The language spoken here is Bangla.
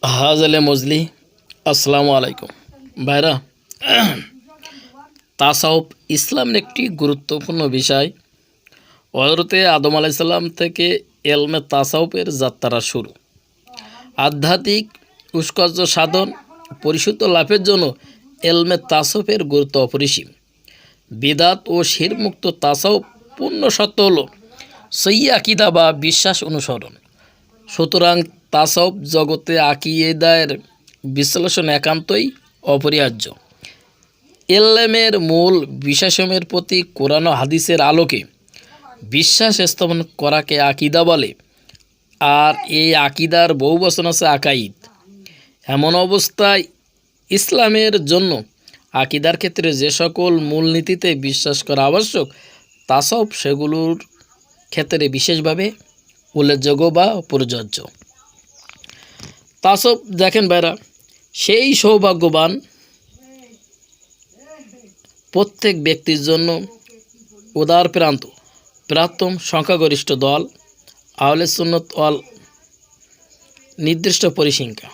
হাজলে মজলি আসসালামু আলাইকুম ভাইরা। তাসাউফ ইসলামের একটি গুরুত্বপূর্ণ বিষয়। হযরতে আদম আলাইহিস সালাম থেকে এলমে তাসাউফের যাত্রা শুরু। আধ্যাত্মিক উৎকর্ষ সাধন পরিশুদ্ধ লাভের জন্য এলমে তাসাউফের গুরুত্ব অপরিসীম। বিদআত ও শিরক মুক্ত তাসাউফ পূর্ণ সত্য হলো সহিহ আকীদা বা বিশ্বাস অনুসরণ। সুতরাং তাসাউফ জগতে আকীদার বিশ্লেষণ একান্তই অপরিহার্য। এলমের মূল বিষয়সমূহের প্রতি কোরআন ও হাদিসের আলোকে বিশ্বাস স্থাপন করাকে আকীদা বলে। আর এই আকীদার বহু বচন আছে আকাইদ। এমন অবস্থায় ইসলামের জন্য আকীদার ক্ষেত্রে যে সকল মূলনীতিতে বিশ্বাস করা আবশ্যক, তাসাউফ সেগুলোর ক্ষেত্রে বিশেষভাবে উল্লেখযোগ্য বা প্রযোজ্য। তাসাউফ দেখেন ভাইরা, সেই সৌভাগ্যবান প্রত্যেক ব্যক্তির জন্য উদার প্রান্তম সংখ্যাগরিষ্ঠ দল আহলে সুন্নাত ওয়াল নির্দিষ্ট পরিসংখ্যা।